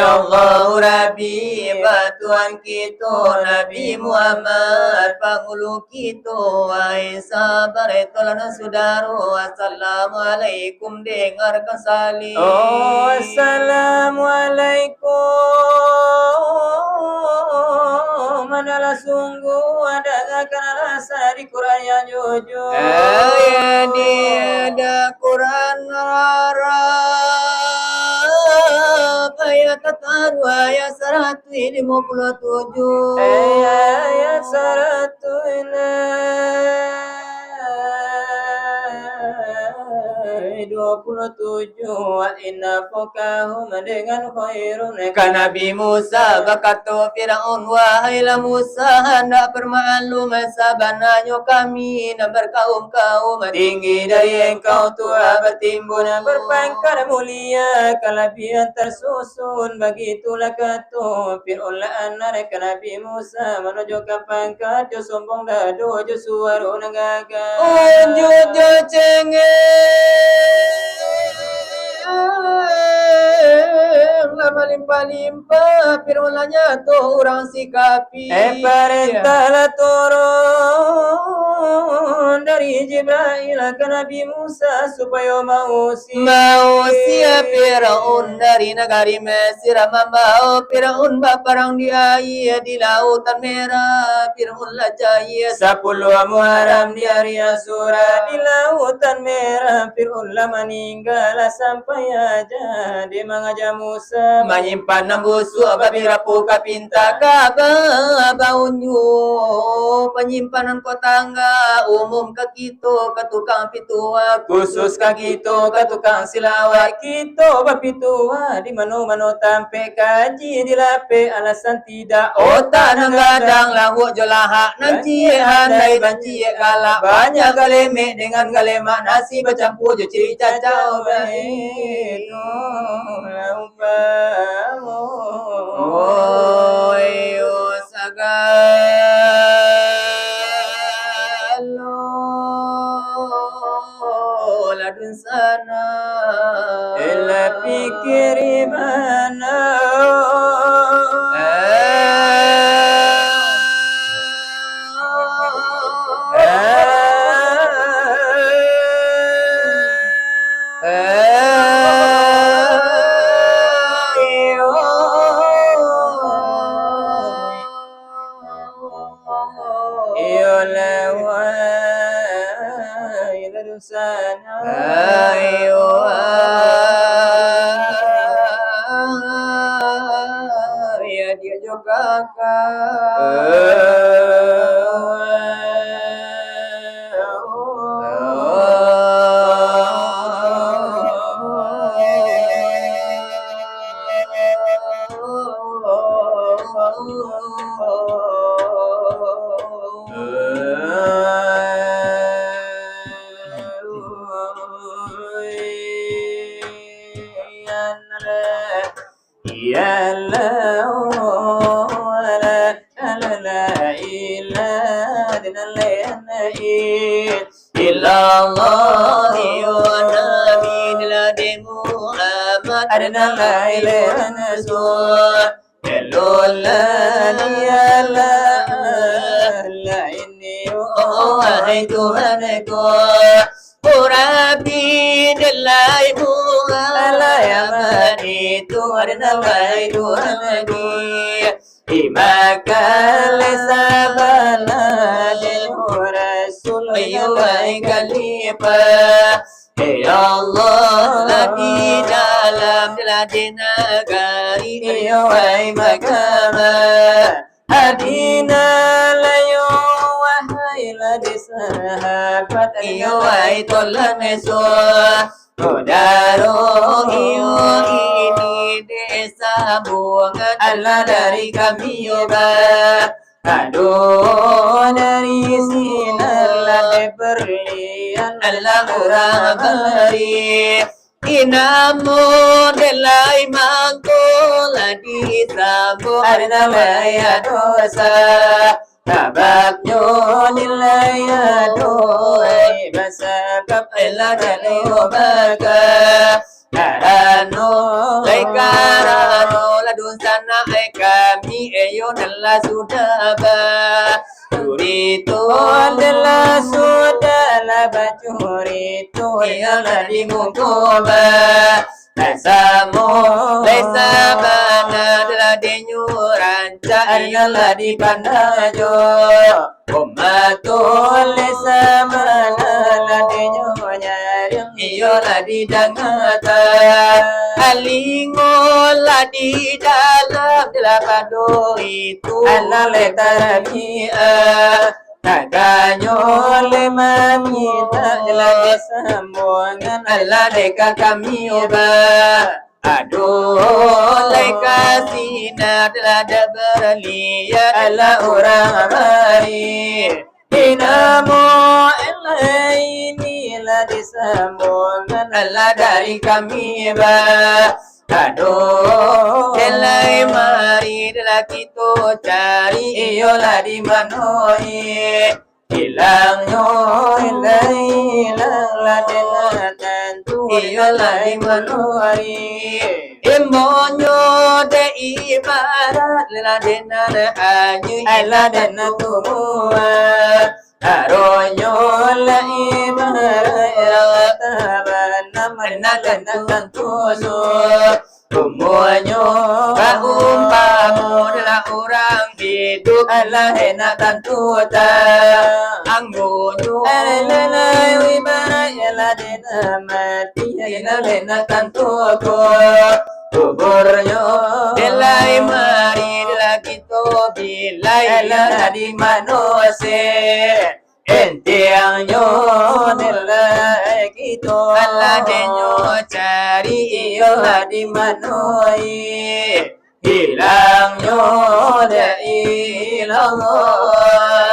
Allahu Rabbi, Tuhan kita Nabi Muhammad, Penghulu kita, wahai sahabat tolong saudara, Assalamualaikum, dengarkan salim. Oh, Assalamualaikum. Adalah sungguh ada rasa di Quran yang jujur. Ada Quran Arab ayat terbaru ayat 157. Ayat 127. Wa inna fokahum dengan khairun. Kan Nabi Musa berkata Fir'aun, wahailah Musa, hendak bermaklum sabananya kami dan berkaum-kaum tinggi dari engkau Tuhan bertimbun berpangkat mulia kelebihan tersusun begitulah kata Fir'aun la'anar ke Nabi Musa menuju ke pangkat jo sombong dadu jo suara negaga unjuk jo lama limpa-limpa Fir'aunnya tuh orang sikapi perintahlah turun dari Jibril ke Nabi Musa supaya mau siap Fir'aun dari negari Mesir membawa Fir'aun berperang di air di lautan merah. Fir'aun lah cahaya 10 Muharram di hari Asyura di lautan merah. Fir'aun lah meninggal sampai aja di mengajar Musa Musa menyimpan busuk babira puka pinta kabaunyu penyimpanan kotangga umum ke kita ke tukang pitua khusus kaki itu ke tukang silawat kita bapitua di mano-mano tampe kaji dilape alasan tidak otak nanggadang lahu jolaha nanti handai banci galak banyak galeme dengan galemak nasi bercampur je ciri cacau baik oi sagalo ladun sana ela pikir mana ya dia juga Adna la ilaha illallah la inni wahai Tuhanku Rabbi delaimu ala yamani Tuhan wahai Tuhanku Imakal sabana del rasul wahai Khalifah Ya Allah Nabi dalam diladina gari wahai makama Adina layo wahai ladi sahabat wahai tolan mesua Saudaro ini desa buangan Allah dari kami yoga Aduh dari sinarlah berlian Allah murah beri Inamu delai mangkola di sambu Arna maya dosa Tabaknya nilai doai Basakap Allah dari obaka Karano Laikarano Ladun sana kami Eyo nala sudah ba Turito adalah sudah bacurito Iyalah di mukoba Nasamu Laisa bana Adalah denyu ranca Iyalah di panajo Umatul Laisa bana Ladenyu nyaring Iyalah di dangata Alingolah di dalam Delakado itu Allah letarabia Naganyo lema minta Jelade sambungan Allah deka kami oba Aduh leka sina Delada berliat Allah orang mari Inamu Allah inilah disambungan Allah dari kami oba Aduh, elai mari adalah kita cari Iyalah di manoi Hilangnya elai hilanglah dengan tentu Iyalah di manoi Imonyo de ibarat Lelah dengan anyu Iyalah dengan tumua Aronyo la ibarat Menang tuso Semuanya Kaumpamu adalah orang hidup Allah enak tentu Anggunyo Alalai ibarat Ialah dena mati Ialah enak tentu kuburnya Delai mari kita bilai di manusia entiangnya delai kita Allah denyo cari iyo di manusia hilangnya dari hilang Allah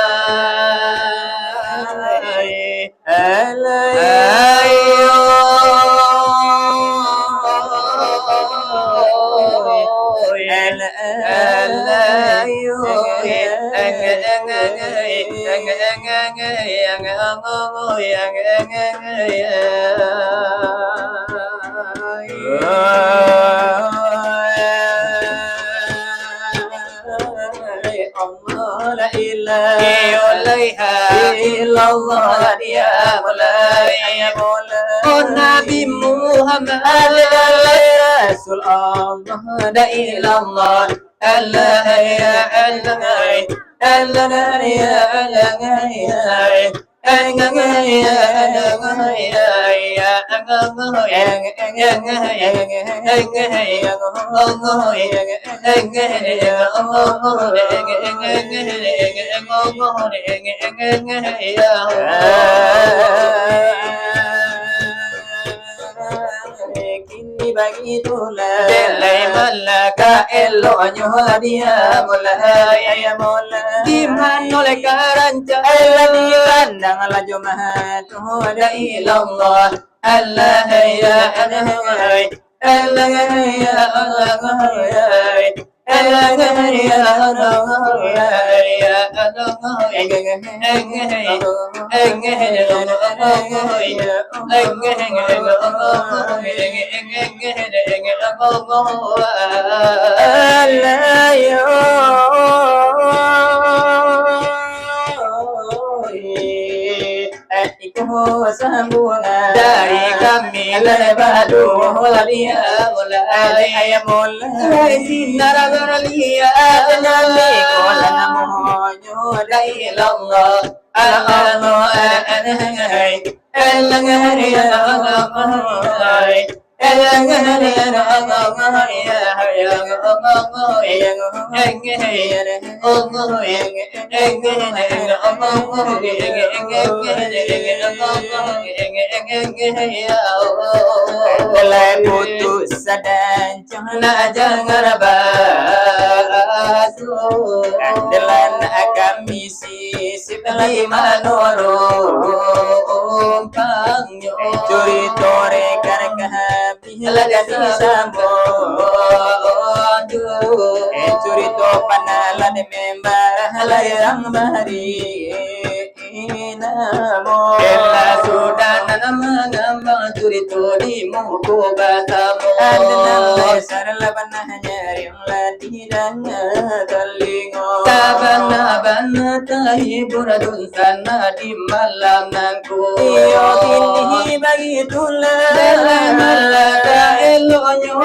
la ilaha illallah ya mulai ya mulai Oh Nabi Muhammad Rasul Allah la ilallah Allah ya Allah Allah ya kini bagitulah Delai malaka eloknya dia mulai ya mulai di mana oleh karanca di kandang laju mahatu la ilallah Allah ya Allah Allah ya Allah Allah ya sambungan dari kami lebadu dia mulai mulai sinar berlia nabi kola namonya la ilallah Allah Mulai putus dan jangan basuh Andalan kami sisip di manurung pangyo Curi tore karkahabilah di sambung Curi to panalan membar halayang bahari namo Ella sudah nama curi to di muku basamu Andalan lesar labanah nyaring ladidanya telingo Sabana tahibur sana di malam nangku Iyo kini bagitulah Delai malaka elonyo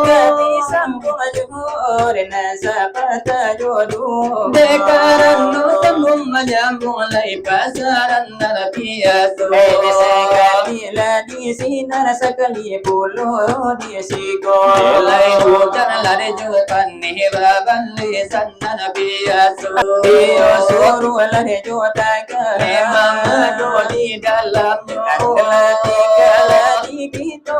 Kati sambung ajuhur nasa pata jodoh Dekaran no temum menyambung lai pasaran nalapiaso sekali di sinar sekali puluh di sigo Delai hujan lari jutan nih baban lisan nalapiaso Iyo suruh lari jota Memang ada di dalamnya Lagi kita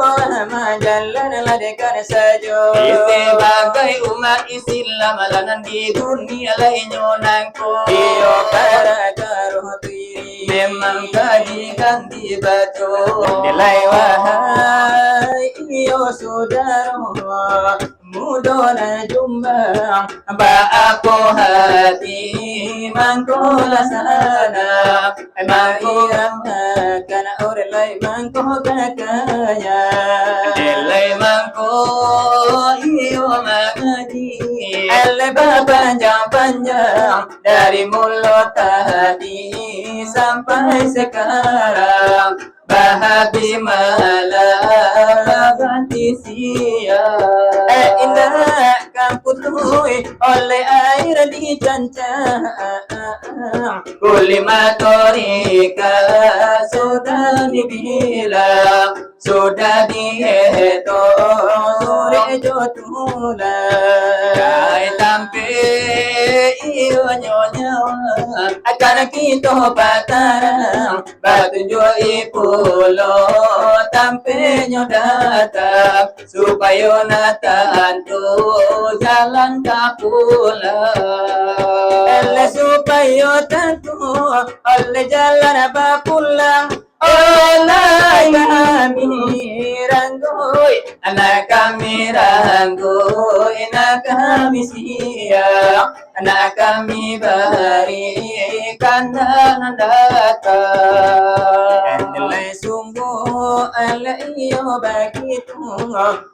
majalan ladekan saja sebagai umat Islam lanan di dunia lainnya nangku Iyo para karuh tiri memang kajikan dibaca Nilai wahai iyo saudara mudona jumbang ba aku hati mangkola sana Mairang kana orelai mangko kakaya Delai mangko iyo mengaji Lebar panjang-panjang dari mulut tadi sampai sekarang Bahagia malam ganti siang indah kamputui oleh air di cancang Kulima torika sudah dibilang, sudah dihitung. sore jotula Kay tampi iyo nyonya akan kita patarang batunjo ipulo tampenyo datang supaya natanto jalan kapulang. Elle supaya tentu oleh jalan apa pulang Olay kami ranggoy anak kami ranggo, anak kami siap, anak kami berikan dan datang. elle sungguh elle iyo begitu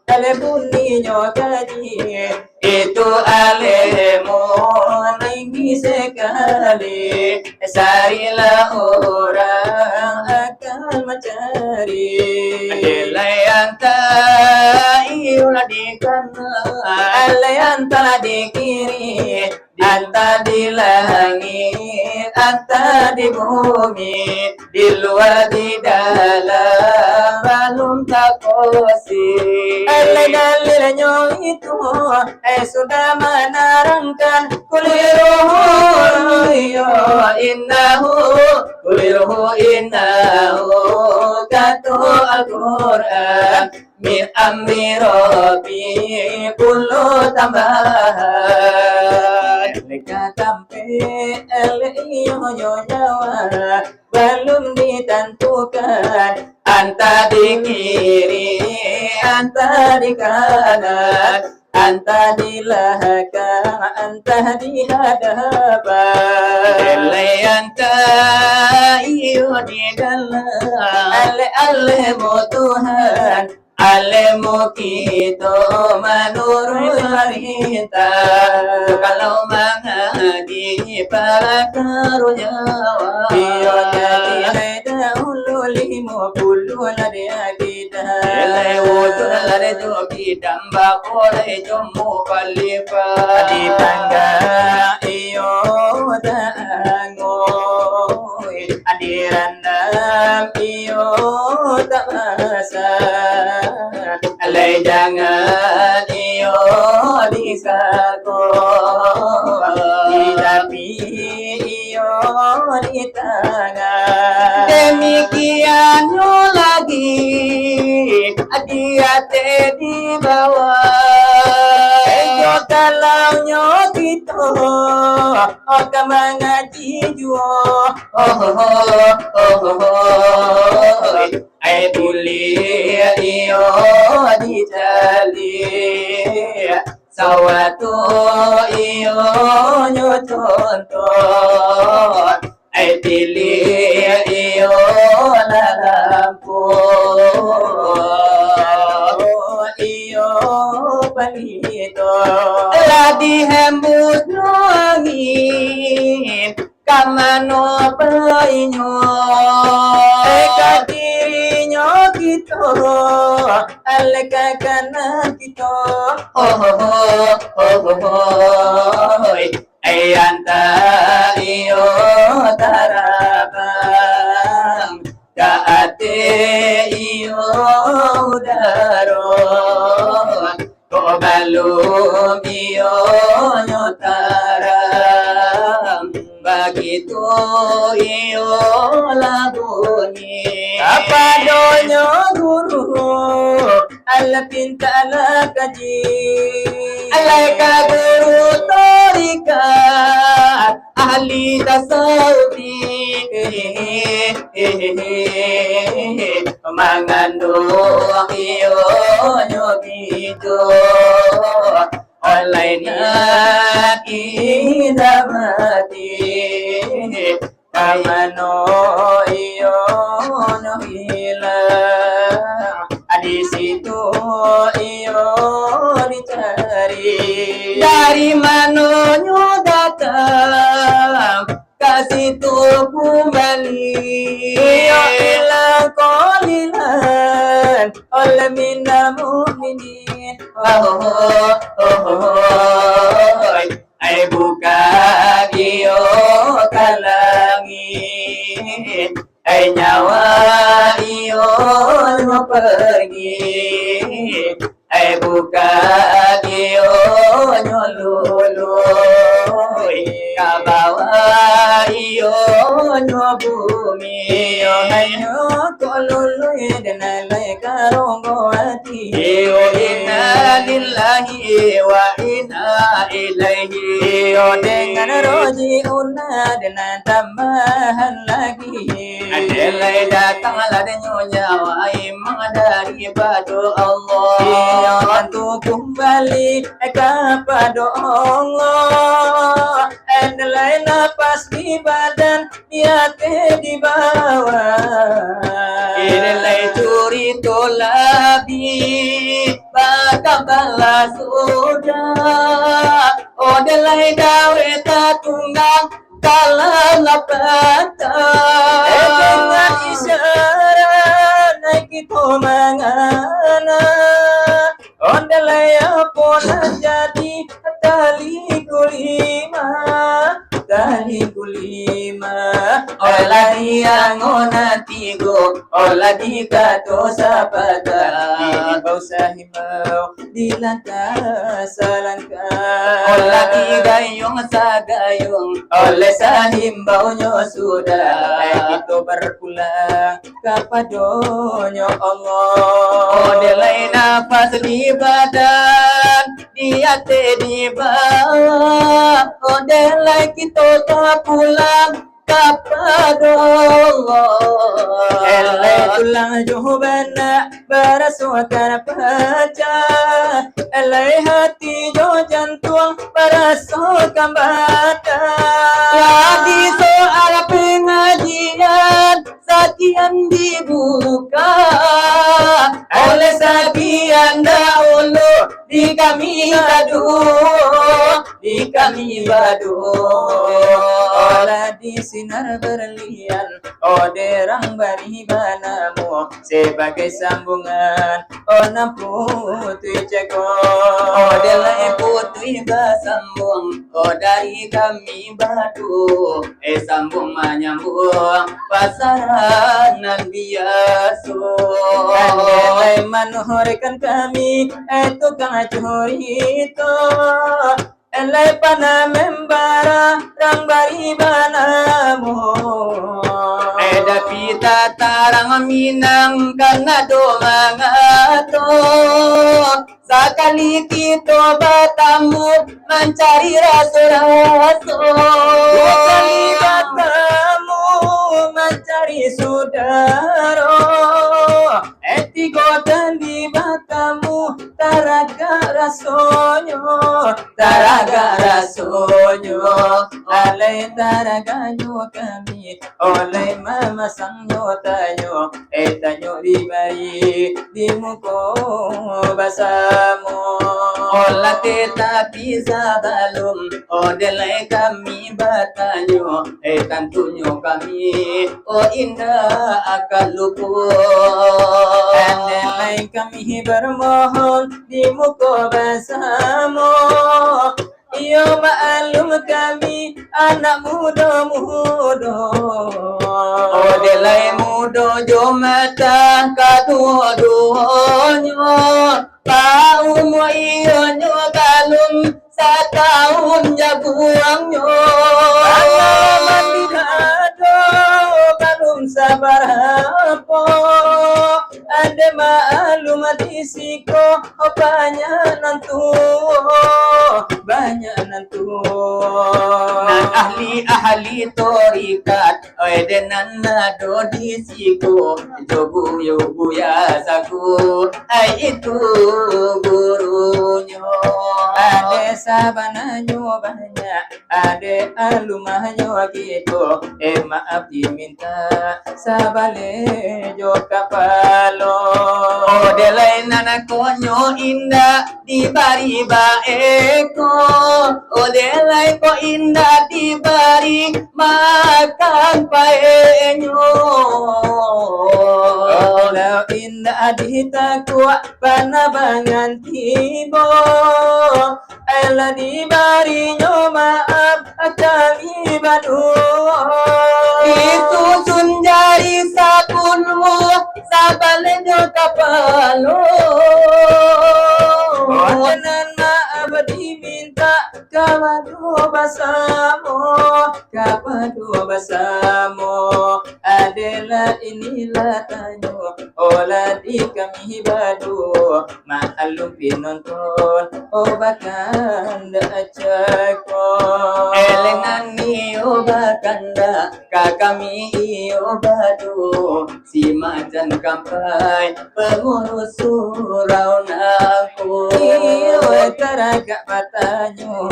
elle bunyinya tadi Itu alemu tinggi sekali, sarilah orang akan mencari nilai yang tak iulah dikenal. elle yang telah di kiri Anta di langit, anta di bumi, di luar di dalam, belum tak kosi. elle dalilnya itu sudah menerangkan Kuliruhu innahu, kuliruhu innahu, katu Al-Quran, min amri Rabbi, kullu tambahan. mereka sampai iyo nyawa belum ditentukan Anta di kiri, anta di kanan anta di belakang anta di hadapan Nilai anta iyo di dalam. ale mu Tuhan Alemu kita menurut perintah. Kalau mengaji para karunyaan, iyo jadi dahulu 50 lari kita Ilai wujud lari joki damba kore jomu kalifa. di tangga iyo tangoy di randam iyo tak masa Alai jangan iyo disako. di tapi iyo di tangan Demikian lagi hati-hati di bawah. Ejo kalaunya kita akan mengaji jua Ai buli iyo dicali sawatu iyo nyoconton ai pilih iyo lalampu iyo palito lagi hembus no angin kamano painyo eka dirinya kita aleka kanan kita ay anta iyo tarabang kaate iyo daron ko balum iyo nyotarang begitu iyo labunyi apa donya guru ala pinta ala kaji alaika guru tarikat ahli tasawuf mengandung iyo nyogito online kita mati kamano iyo no hilang di situ iyo dicari dari manonyo datang kasih tuh kembali iyo hilang kolilan oleh minna mu'minin ay bukan pergi buka dio nyolulu kabawa iyo nyobumi Iyo hanyo kolulu denalai karongo ati. iyo inna lillahi wa inna ilaihi Iyo dengan roji una dengan tambahan lagi. Adelai datang ada nyonya wa imang dari batu Allah Iyo untuk kembali kepada Allah. Adelai napas di badan, niat di bawah. Ilai curi tolabi bakabala sudah Odelai dawe tatunggang kalang apata Dengan isyarat naik itu mangana. Ondalai pun jadi tali kulima. Ola dia ngonatigo Ola di kato sapata Ibau sahibau dilangkah salangkah. Ola di gayung sa gayung Ole sa himbaunya sudah Itu berpulang kepadanya Allah. Odelai nafas di badan di hati di bawah Odelai kita tak pulang kepada Allah Elai tulang juhbana berasukan pecah. Elai hati jo jantung berasukan bata. Lagi soal pengajian sekian dibuka oleh sekian dahulu di kami badu Olah di sinar berlian, derang bari banamu sebagai sambungan. Putih ceko. Odelai putri bersambung dari kami badu sambung menyambung pasaran biasa Andai manuhurkan kami tukang curi itu. Elai pana membara rang bari banamu. Pita tarang minang karena doa ngato Sekali kita bertemu mencari raso-raso Sekali bertemu mencari saudara. Tiga dan di batamu taraga rasonyo. Alai taraganyo kami oleh mama sangyo tayo tanyo di bayi di muko basamu. Olah kita bisa balum Odelai kami bertanya tentunya kami indah akan luput Andai kami bermohon di muka bersama. Iyo maklum kami anak muda-muda. Odelai muda jomata kadua-duanya Paum iyonyo kalum setahun jabuangnya Alaman dihado belum sabar apa. Ada maklum disiko banyak nantu. Nan ahli torikat denan nado disiko jogu yogu ya saku itu gurunya Ada sabananyo banyak, ada alumanyo gitu. Maaf diminta sabale jo kapalo. Odelai nana konyo indah di bari baeko Odelai ko indah di bari makan paenyo Kalau indah ditakwa panabangan tibo. Ela di barinya maaf kami badu. Itu sun jari sabunmu sabale jo kapal lalu. Dengan maaf diminta kapadu bersamo adalah inilah tanyo olah di kami badu maklum pinonton bahkan acak Elengan iyo bakanda kakami iyo badu si macan kampai pengurus surau naku. iyo teragak batanyo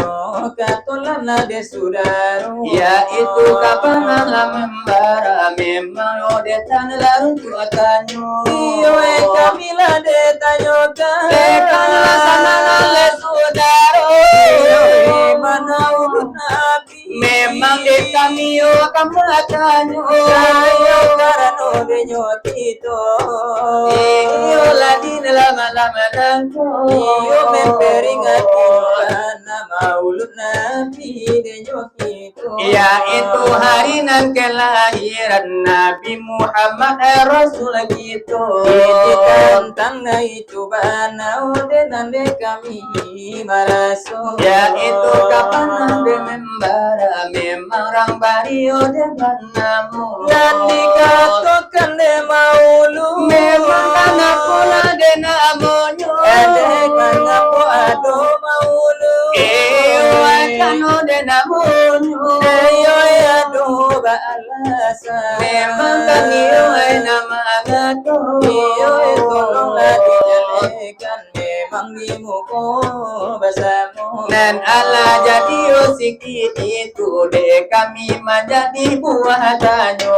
katulan de sudaro Ya itu kapan membara memang odetan larut tuakanyo. iyo kami lah de tanyo Tekan sana le sudaro. mana ulun nabi Memang de kami o kamatanyo. ayo karano benyo kito Iyo ladin lama-lama nangko. iyo memperingat kana maulud nabi benyo kito Ya itu hari nan kelahiran Nabi Muhammad Rasul gitu. tentang itu banau dan kami maraso Ya itu kapan ande membara memang orang bario depan namu. dan dikatakan de maulu Memang karena pula de namonyo. karena po ado maulu Kano de namonyo. ayo ado balasa Memang kanio nama gato. iyo tolonglah dijalekan memang di muko bersama Dan Allah jadi sikit itu de kami menjadi buah tanyo.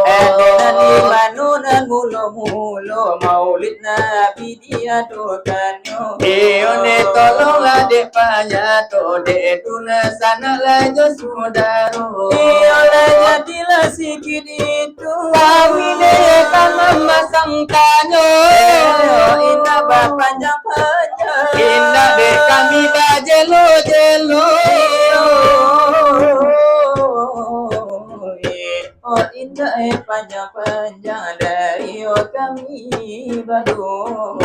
Nani manunan mulo maulid nabi dia dokanyo Ne tolonglah de panyato de tuna sana lajo sudaro. iyo lah jadilah sikit itu Kami de kama masang tanyo. indah panjang-panjang Indah de kami bajelo-jelo. Oh indah panjang-panjang dari kami badu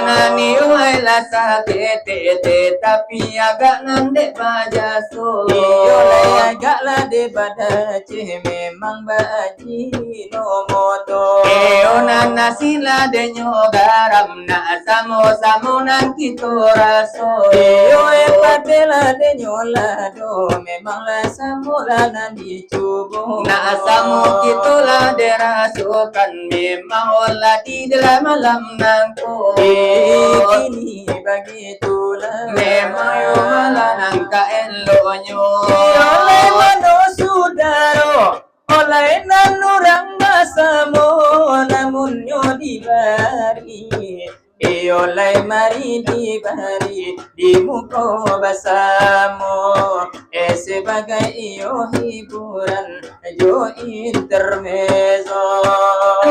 Nani uela sakete tapi agak nandek bajaso. iyo lah agaklah de badace memang baji no moto Nana sila de garam na samo nan kito raso. iyo padela de nyolado memang lah samula nan dicubo Na samo kito la de rasukan memang olah di dalam malam nangko. kini begitulah Memang yo malah nangka elonyo. oleh mano sudaro oleh nanurang basamo namun nyo dibari oleh mari dibari di muko basamo sebagai iyo hiburan jo intermezzo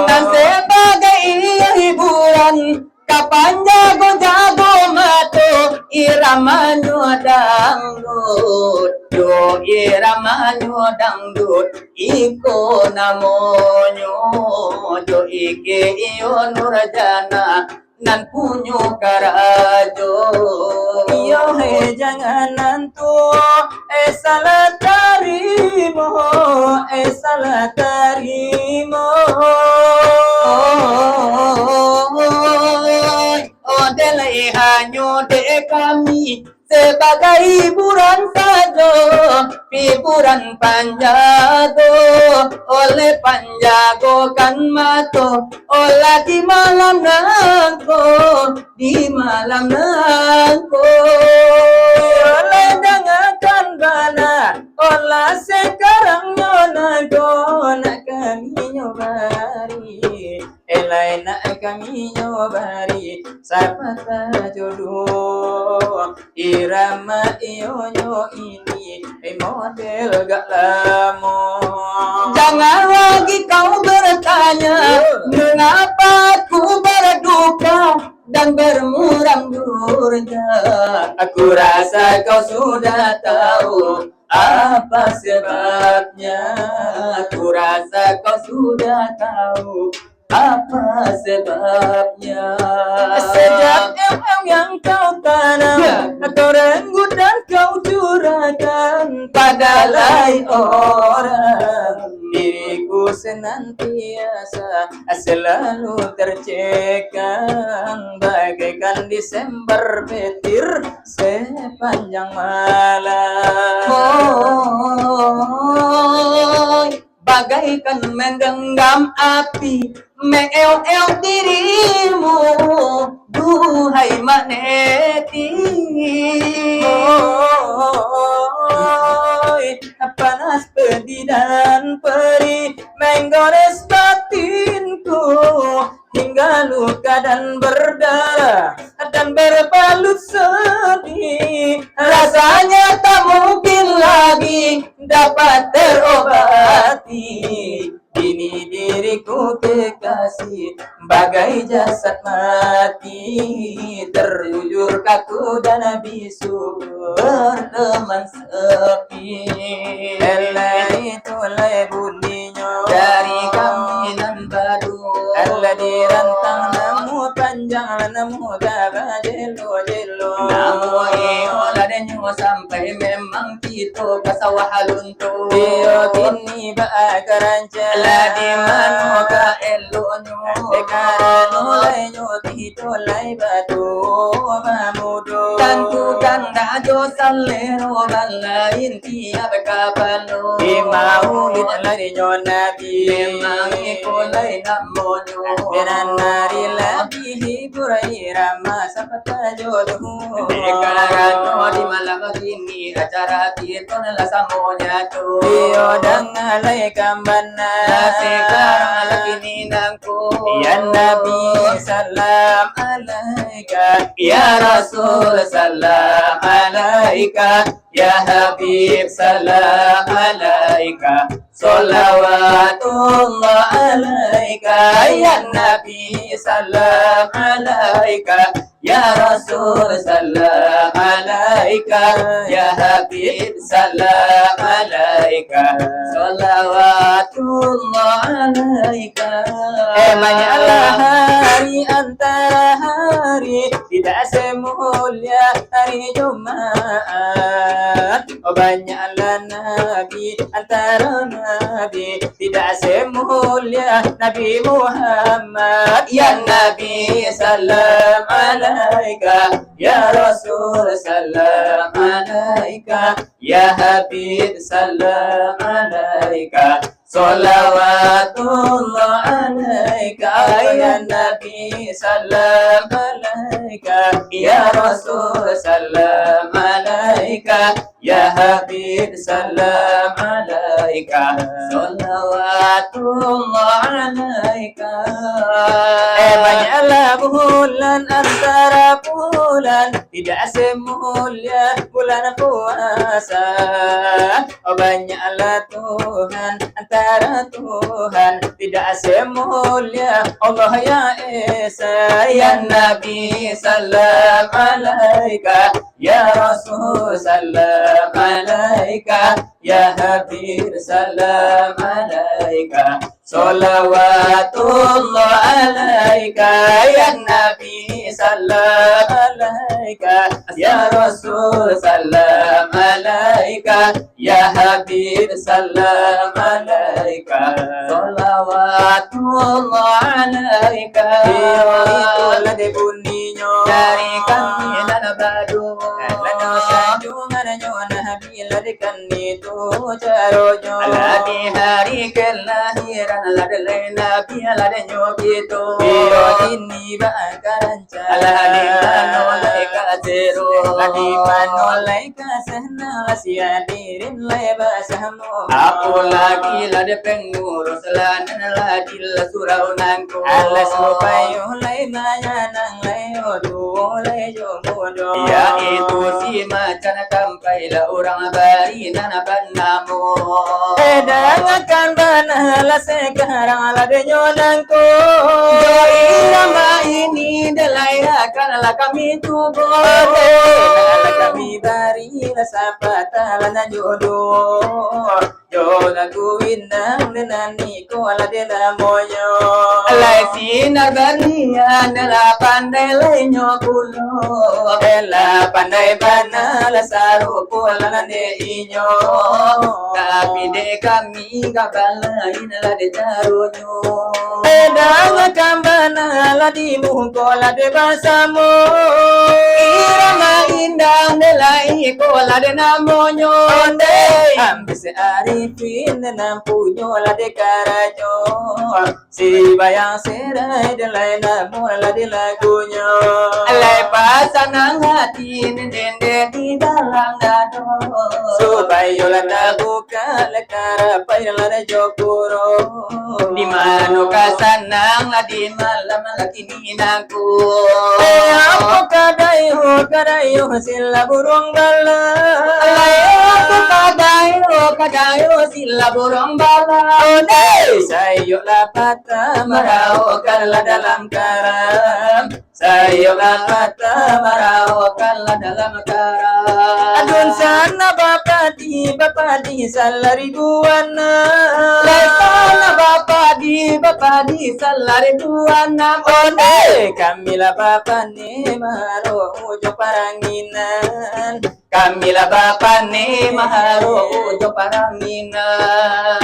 Dan sebagai hiburan kapan jago-jago mato iramanya dangdut. Yo iramanya dangdut iko namonyo jo ike iyo nurjana nan punyo karajo. iyo jangan nantu salah tarimo Delay hanyo de kami sebagai hiburan saja, hiburan panjago oleh panjago kan mato olah di malam nangko oleh jangan bana olah sekarang nyonago nak kami nyobari elai nak kami nyobari sapata jodoh irama iyo nyo ini model gak lama Jangan lagi kau bertanya mengapa ku berduka dan bermuram durja. Aku rasa kau sudah tahu apa sebabnya. Aku rasa kau sudah tahu Apa sebabnya? Sejak em yang kau tanam, kau renggut dan kau curahkan pada lain orang. Diriku senantiasa selalu tercekang bagaikan Desember petir sepanjang malam. Bagaikan menggenggam api mengel-el dirimu, duhai maneti. Panas pedih dan perih menggores batinku hingga luka dan berdarah dan berbalut sedih. Rasanya tak mungkin lagi dapat terobati. Kini diriku kekasih bagai jasad mati, terjujur kaku dan bisu Berteman sepi. Elai tulai bunyinya Dari kaminan badu. Allah dirantang namu panjang namu daga jelo jelo Namu iola denyo sampai memang kita kasawah halunto. Iyo kini ba karanca Ladi mano ka elonyo. Ekarano lainyo tito lai batu mamudo Tantu ganda jo salero balain tiap kapalo. Imaulit lainyo nabi Memang ikolay namonyo. Benanari labi hiburai rama sapata jodoh Ekarano di malam ini acara kita nalasamonya tu. Iyo dangalai kambana Sekarang lagi ninangku. Ya Nabi salam alaika Ya Rasul salam alaika. Ya Habib salam alaika. Salawatullah alaika. Ya Nabi salam alaika. Ya Rasul salam alaika. Ya Habib salam alaika. Salawatullah alaika. Emangnya Allah hari antara hari tidak semulia hari Jumat. Oh banyaklah Nabi antara Nabi tidak semulia Nabi Muhammad. Ya Nabi salam alaika. Ya Rasul salam alaika. Ya Habib salam alaika. Salawatullah alaika. Ya Nabi salam alaika. Ya Rasul salam alaika. Ya Habib salam alaika. Salawatullah alaika. Banyaklah bulan antara bulan tidak semulia bulan puasa. Oh banyaklah Tuhan antara Tuhan tidak semulia Allah ya Esa. Ya Nabi salam alaika. Ya Rasul salam alaika. Ya Habib salam alaika. Salawatullah alaika. Ya Nabi salam alaika. Ya Rasul salam alaika. Ya Habib salam alaika. Salawatullah alaika. Itulah de bunyinya Dari kami dan badu. Lano sanjungan nyona habila dekan itu caronya Aladi hari kelahiran ladalai Nabi alade nyobito. Iyo ini bakaranca Aladi manolai kasero. Ladi manolai kasana Lasiadirin lai basahmu Aku lagi lade pengurus lanan ladil surau nangko. Alas mupayo lai mayanang lai odu lai jomodo Yaitu si macan kampailah orang bari nanaban namo. Dangakan banala sekarang ala de nyonangko Irama ini delayakkanlah kami tubuh. Ala kami bari la sapata la jodoh Yo lagu inang denani ko ala dena moyo. Lai sinar banian la pandai lai nyokulo. Ela pandai bana la saru ko ala nande inyo. Tapi de kami kabalai la de carunyo. Edang kambana la di muko la de basamu. Irama indang de lai ko la de namonyo. Ambis arifin nampunyo la de karajo. Si bayang serai de lai namu la de lagunya. Lai pasanang hati nende di dalam dado. Supaya la tabuka la karapai la de jokuro. Di mana kasanang di malam lagi ninaku. Aku kadayo sila burung bala. Aku kadayo sila burung bala. Sayo la pata marawakanlah dalam karam. Sayo la pata marawakanlah dalam karam. Adun sana bapa di salah ribuan. Lesana bapa di salari buana. Kamilah bapa ni maro ujo paranginan. Kamilah bapa ni maharo ujo paranginan.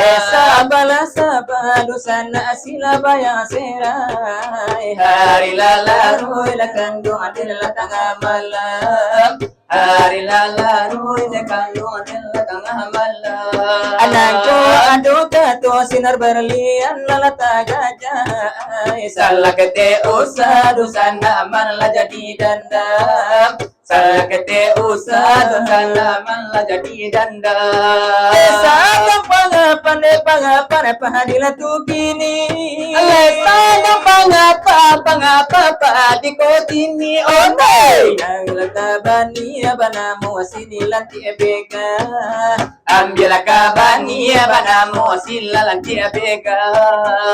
Sabadu sana sila bayang serai. Hari lalaru ilakandung adalah tengah malam. Hari lalaru ilakandung adalah tengah malam. Anakku adu kato sinar berlian lalata gajah. Salah kete usah dosana malah jadi dandam. Salah kete usah dosana malah jadi dandam. Sadang pangapan pahadilah tu kini. Lesana pangapa di kotini onai. Yang lakabani abanamu sini lanti ebeka. Ambil kabani banamu sila lanti abega.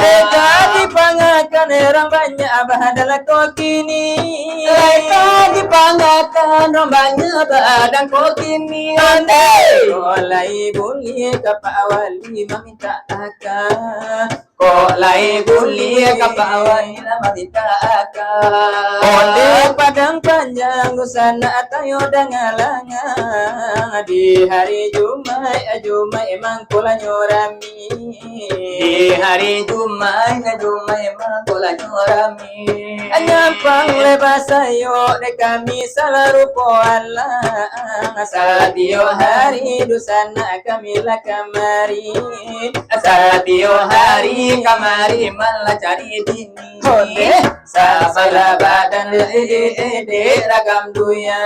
Jadi pangakan orang banyak abahadalah kini. Leka dipangakan rombanya badan kotini onai. Oleh bunyi kapawali meminta akan. Kok lai buli kapawan mamita akan. Oleh padang panjang dosana atayo dangalangan. Di hari Jumat emang kula nyorami. Di hari Jumat emang kula nyorami. Anyampang lebas ayo de kami salah rupo Allah. Salatio hari dosana kamilah kamari. Salatio hari kamari malah cari bini. Sasalah badan ede ragam duya.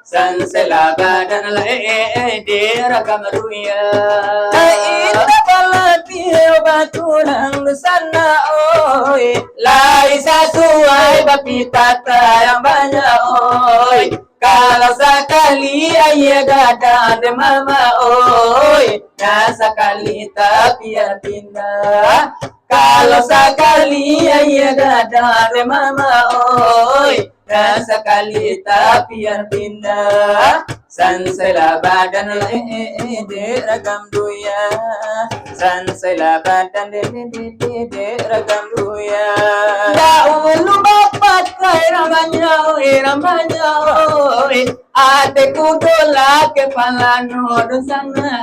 Sansela badan ede ragam duya. Inna balati batulang sana oi. Lai sesuai bapitata yang banyak oi. Kalau sekali ayah gada de mama oi. Ya sekali tapi ya pindah. Kalau sekali ayah gada de mama oi. Ya sekali tapi ya pindah. Sansela badan de ragam duya. Sansela badan de ragam duya. Dahulu bapak kay ramanya oi. Ate kudola ke palano dosana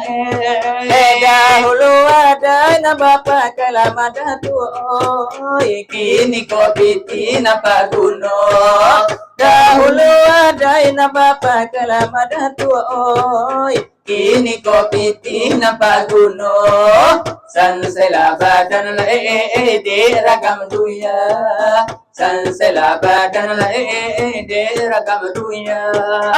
Dahulu ada na bapa kalama datu oi. Kini kopiti na paguno. Dahulu ada na bapa kalama datu oi. Kini kopiti na paguno. Sansela badan de ragam duya. Sansela badan de ragam duya.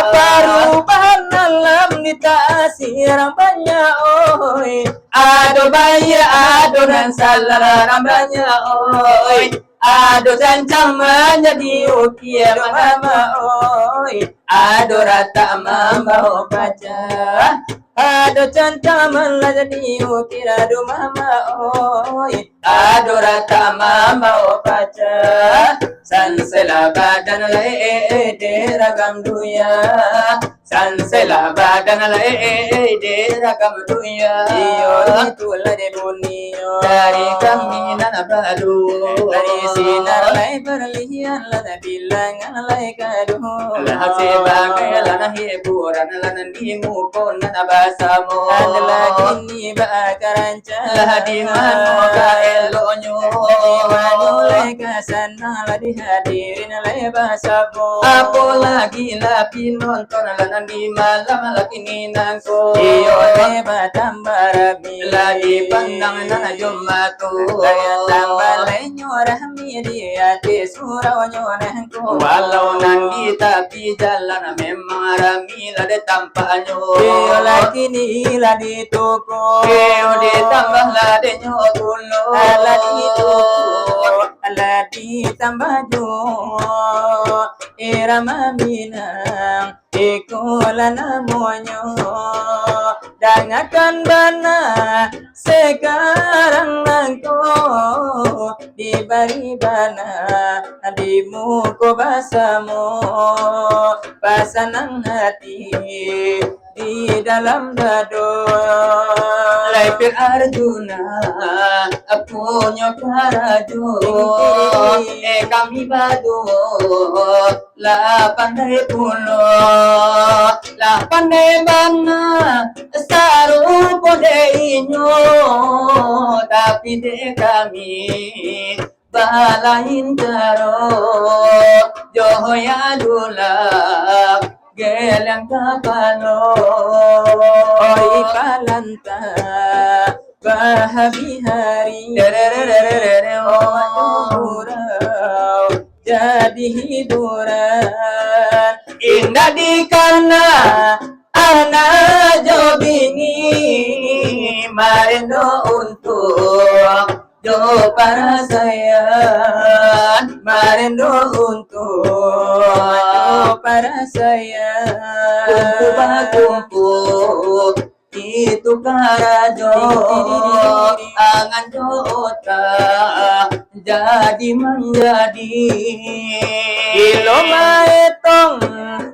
Perubahan alam ditasir banyak oi. Ado baya ado dan salah rambanya oi. Ado cancang menjadi ukir mama oi. Ado rata mama baca. Ado cancang menjadi ukir ado mama oi. adorata mama opaca sansela badan lai deragam duya sansela badan lai deragam duya iyo itulah de bunio dari kami nana baru dari sinar lai berlian lana bilangan lai kadu lah sebagai lana hiburan lana nimu pun nana basamu adalah kini bakaranca lah di mana elonyo Manu lai kasana lah dihadirin lai basabu apalagi lapi nonton lana di malam lagi ninangko iyo leba tambah rabi lagi pandang nana jumatu Kaya tambah lai nyorah mi di hati surau nyorahku walau nanggi tapi jalan memang rami lah de tampaknya iyo lagi ni lah di toko keo ditambah lah de nyokulo ala di toko ala ditambah jo irama minang ikulah namanya dangakan bana sekarang nangko dibari bana di muka basamu pasanang hati di dalam dado Laipir Arjuna punya karaju kami badu la pandai pulo la pandai bana saru pode inyo tapi de kami balain caro johoya dula geleng kapalo oi palanta bahabi hari murau jadi hiburan indah di kana anak jobini marendo untuk jo para sayang marendo untuk para saya kumpul itu karajo angan jota jadi menjadi ilo maetong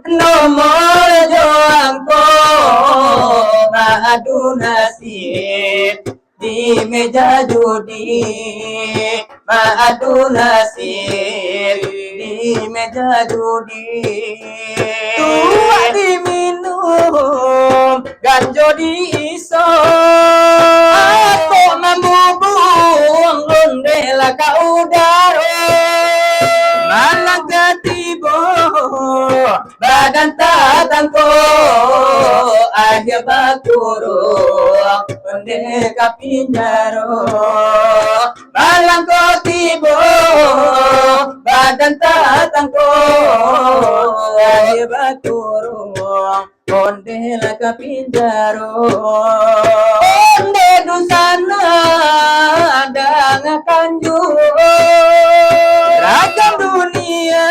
nomor joangko madu nasib di meja judi madu nasib di meja judi tua diminum ganjo diiso aku memubung gondela kau daro malang katibo badan tatangko akhir bakuro pendeka pinjaro malang kotibo badan tatangko akhir bakuro kondela kapinjaro onde dusana dangakan juro ragam dunia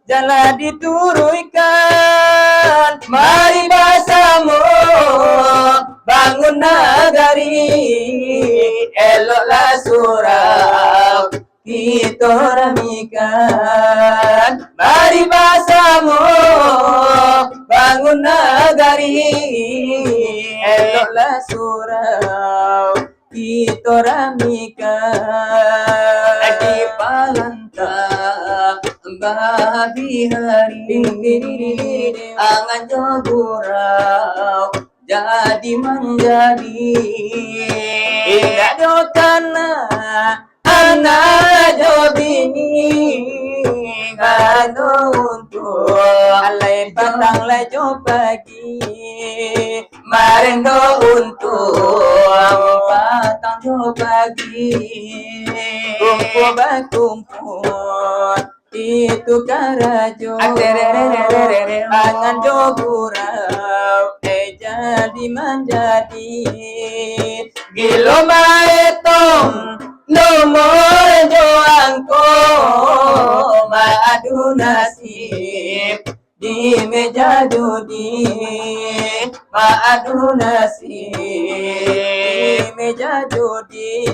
jala diturunkan mari basamu bangun nagari eloklah surau kita ramikan mari basamu bangun nagari eloklah surau kita ramikan di palanta babi hari angan jogurau jadi menjadi indah dokana anak jobini kado untuk alai patang lai jo pagi marendo untuk patang jo pagi kumpul bakumpul itu karajo angan jogurau jadi menjadi gilo maetong nomor joangko madu nasib di meja judi madu nasib meja judi.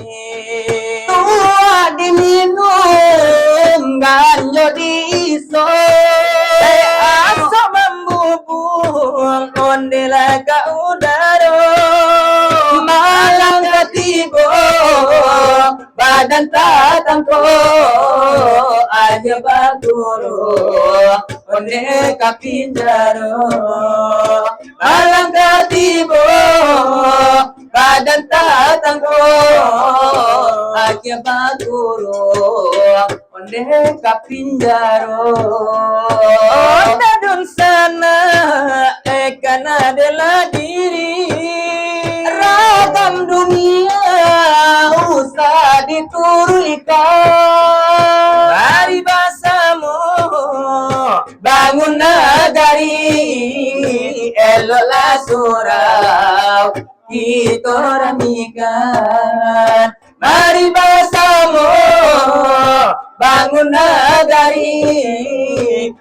Tua diminum ganjo diiso. Asa membubung ondela ka udaro. Malang katibo badan tatangko aja baguro onde kapinjaro. Malang katibo badan tatangko aja baguro onde kapinjaro. Onda dun sana ekana dela diri. Ragam dunia usah diturunkan. Mari basamu Bangun negari, eloklah surau kita ramikan. Mari bersama bangun negari,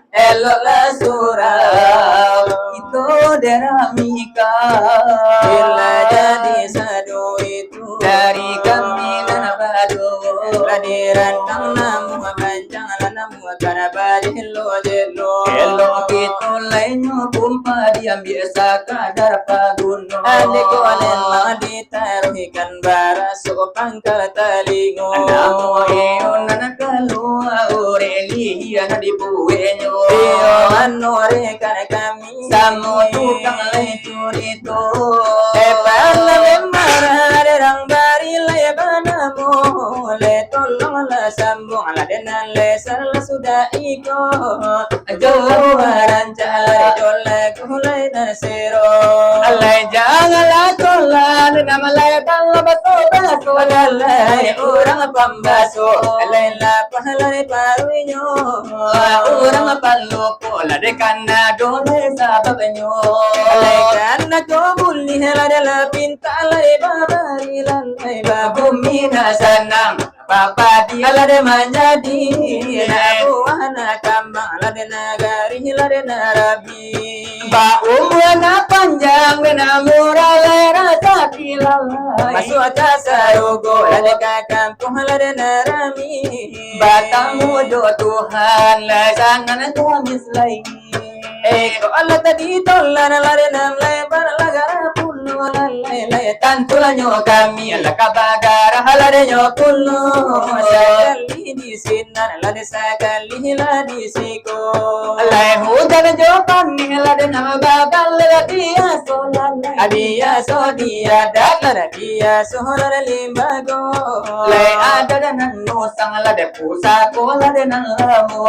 eloklah surau kita deramikan. bila jadi sadu itu Dari kami dan badu, kehadiran kang namu panjang lanamu kana bajelo jelo. elok kita lainnya kumpa diam biasa kadar paguno. Adeko alela ditaruhikan bara sopang katalingo. Namo eon nakalua oreli yana dipuenyo. Iyo anore kana kami Samo tukang lai curito. Epala memara derang bari lebanamo le tolong la sambung la denan le sal sudah iko jowaran cala jole kulai nasero Alai janganlah tolan nama lai bang baso alai orang pambaso alai la pahalai paruinyo orang palu pola de kana dole sababenyo. alai karena kobuli la de la pinta alai babari lalai babu Bumina sanam papa dia ala de manjadi na buana kambang ala de nagari ala de narabi ba umurna panjang na murah lera tapi lalai. masuk kasarogo ala de kakampung ala de narami Batamu do Tuhan la jangan tuamis lagi. ko ala tadi tolan ala de nam lebar lagara pulu ala le Tantulanyo kami ala kabagara ala de nyokulo sakali di sinan ala de sakali la di siko alai hujan jopan ni ala de nama babal la dia solalai. Adia sodia daklara dia sohora limbago Lai ada dan no sang la de pusa ko la de nan lamo.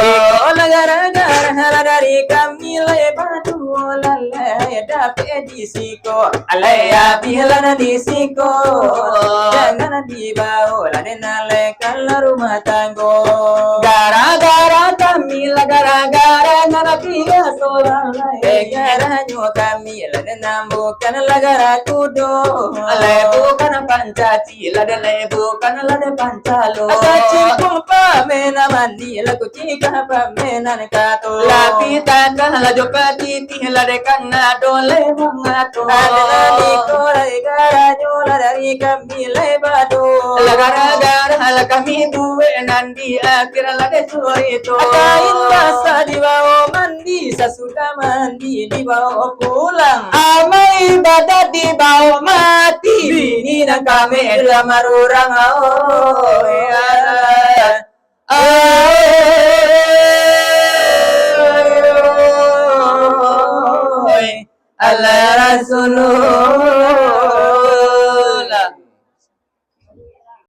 iko lagara gara hala dari kami le batu lalai dape di siko alai abila na di siko jangan di bawah la nale kala rumah tanggo Gara-gara kami la gara-gara nana pia solalai. gara nyo kami la nambukan lagara kudo Alai bukan Pancasila dan lai bukan la de Pancalo. Akacipung pamena mandi laku cika pamena kato Lapita la jopati la de kana dole mangato. Adana di kora gara nyola dari kami lebado La gara-gara la kami duwe nandi akhir la de suito. Akain basa di bawah mandi Sesudah mandi di bawah pulang Amai ibadat di bawah mati. Bini dan kami lamar orang oh ya Allah Rasulullah